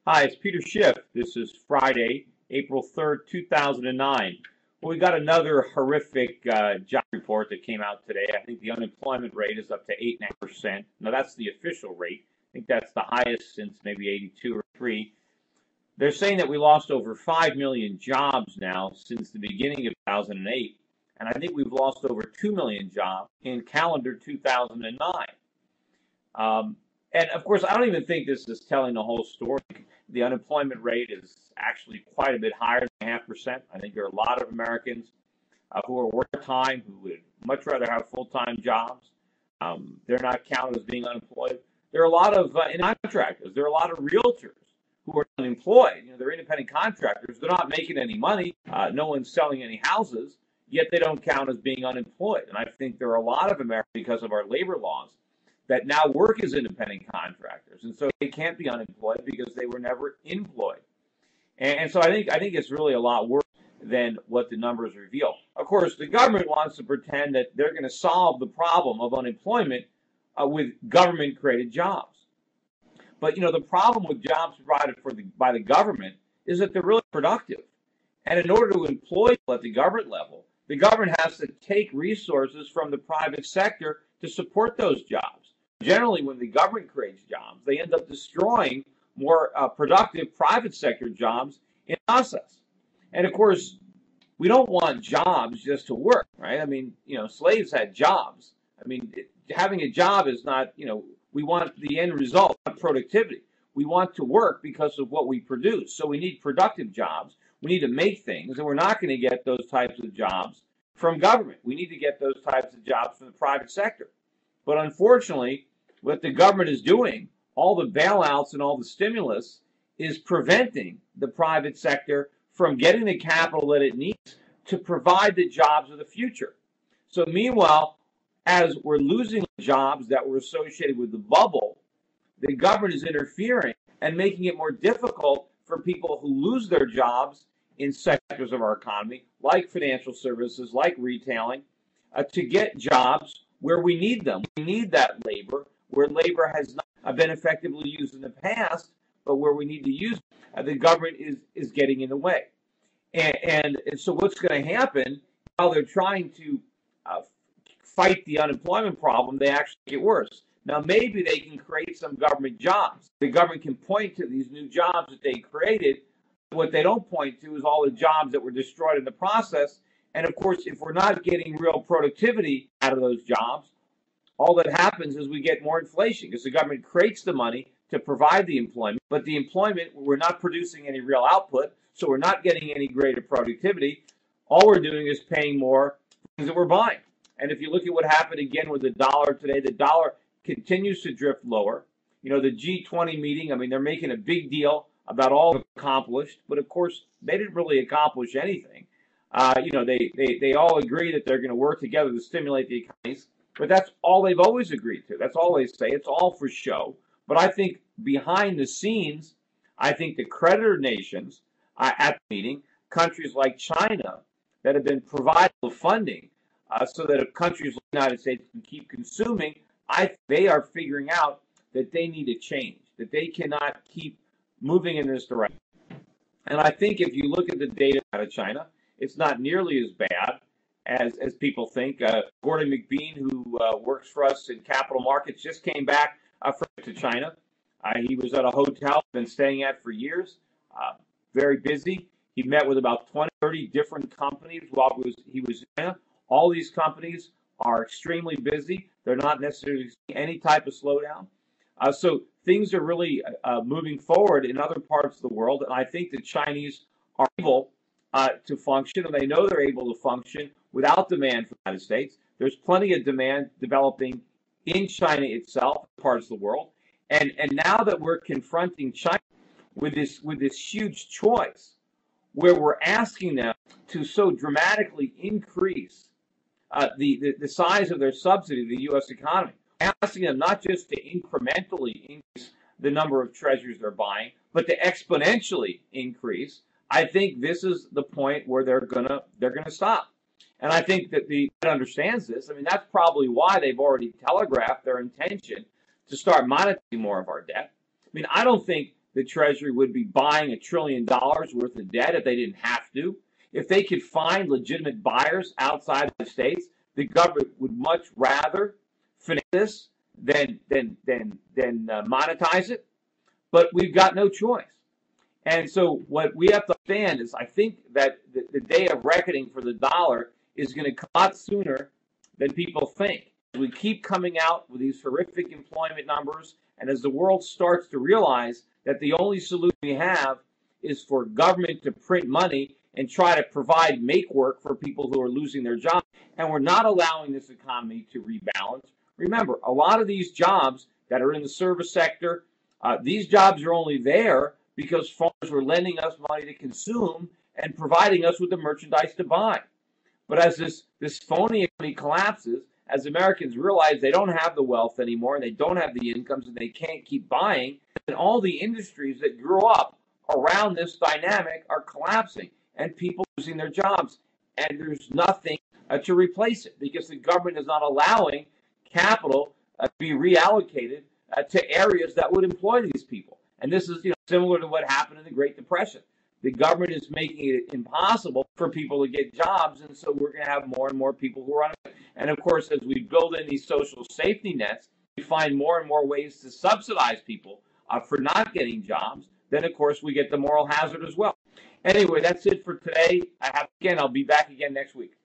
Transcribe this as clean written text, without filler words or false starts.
Hi, it's Peter Schiff. This is Friday, April 3rd, 2009. Well, we got another horrific job report that came out today. I think the unemployment rate is up to 8.5%. Now, that's the official rate. I think that's the highest since maybe 82 or 3. They're saying that we lost over 5 million jobs now since the beginning of 2008. And I think we've lost over 2 million jobs in calendar 2009. And of course, I don't even think this is telling the whole story. The unemployment rate is actually quite a bit higher than 0.5%. I think there are a lot of Americans who are working time who would much rather have full-time jobs. They're not counted as being unemployed. There are a lot of contractors. There are a lot of realtors who are unemployed. They're independent contractors. They're not making any money. No one's selling any houses, yet they don't count as being unemployed. And I think there are a lot of Americans, because of our labor laws, that now work as independent contractors, and so they can't be unemployed because they were never employed. And so I think it's really a lot worse than what the numbers reveal. Of course, the government wants to pretend that they're going to solve the problem of unemployment with government-created jobs. But the problem with jobs provided by the government is that they're really productive. And in order to employ people at the government level, the government has to take resources from the private sector to support those jobs. Generally, when the government creates jobs, they end up destroying more productive private sector jobs in the process. And of course, we don't want jobs just to work, right? I mean, slaves had jobs. I mean, having a job is not, we want the end result, not productivity. We want to work because of what we produce. So we need productive jobs. We need to make things, and we're not going to get those types of jobs from government. We need to get those types of jobs from the private sector. But unfortunately, what the government is doing, all the bailouts and all the stimulus, is preventing the private sector from getting the capital that it needs to provide the jobs of the future. So meanwhile, as we're losing jobs that were associated with the bubble, the government is interfering and making it more difficult for people who lose their jobs in sectors of our economy, like financial services, like retailing, to get jobs where we need them. We need that labor, where labor has not been effectively used in the past, but where we need to use it, the government is getting in the way. And so what's going to happen, while they're trying to fight the unemployment problem, they actually get worse. Now, maybe they can create some government jobs. The government can point to these new jobs that they created. What they don't point to is all the jobs that were destroyed in the process. And of course, if we're not getting real productivity out of those jobs, all that happens is we get more inflation because the government creates the money to provide the employment, but the employment, we're not producing any real output, so we're not getting any greater productivity. All we're doing is paying more for things that we're buying. And if you look at what happened again with the dollar today, the dollar continues to drift lower. The G20 meeting, I mean, they're making a big deal about all accomplished, but of course, they didn't really accomplish anything. They all agree that they're going to work together to stimulate the economies, but that's all they've always agreed to. That's all they say. It's all for show. But I think behind the scenes, I think the creditor nations at the meeting, countries like China that have been providing the funding so that if countries like the United States can keep consuming, they are figuring out that they need to change, that they cannot keep moving in this direction. And I think if you look at the data out of China, it's not nearly as bad as people think. Gordon McBean, who works for us in capital markets, just came back to China. He was at a hotel been staying at for years, very busy. He met with about 20, 30 different companies while he was in China. All these companies are extremely busy. They're not necessarily seeing any type of slowdown. So things are really moving forward in other parts of the world, and I think the Chinese are able to function, and they know they're able to function without demand from the United States. There's plenty of demand developing in China itself, parts of the world, and now that we're confronting China with this huge choice, where we're asking them to so dramatically increase the size of their subsidy to the U.S. economy, asking them not just to incrementally increase the number of treasuries they're buying, but to exponentially increase. I think this is the point where they're gonna stop. And I think that the Fed understands this. I mean, that's probably why they've already telegraphed their intention to start monetizing more of our debt. I mean, I don't think the Treasury would be buying $1 trillion worth of debt if they didn't have to. If they could find legitimate buyers outside the states, the government would much rather finance this than monetize it. But we've got no choice. And so what we have to understand is I think that the day of reckoning for the dollar is going to come a lot sooner than people think. We keep coming out with these horrific employment numbers, and as the world starts to realize that the only solution we have is for government to print money and try to provide make work for people who are losing their jobs, and we're not allowing this economy to rebalance. Remember, a lot of these jobs that are in the service sector, these jobs are only there because farmers were lending us money to consume and providing us with the merchandise to buy. But as this phony economy collapses, as Americans realize they don't have the wealth anymore and they don't have the incomes and they can't keep buying, and all the industries that grew up around this dynamic are collapsing and people losing their jobs. And there's nothing to replace it because the government is not allowing capital to be reallocated to areas that would employ these people. And this is similar to what happened in the Great Depression. The government is making it impossible for people to get jobs, and so we're going to have more and more people who are unemployed. And of course, as we build in these social safety nets, we find more and more ways to subsidize people for not getting jobs. Then, of course, we get the moral hazard as well. Anyway, that's it for today. I'll be back again next week.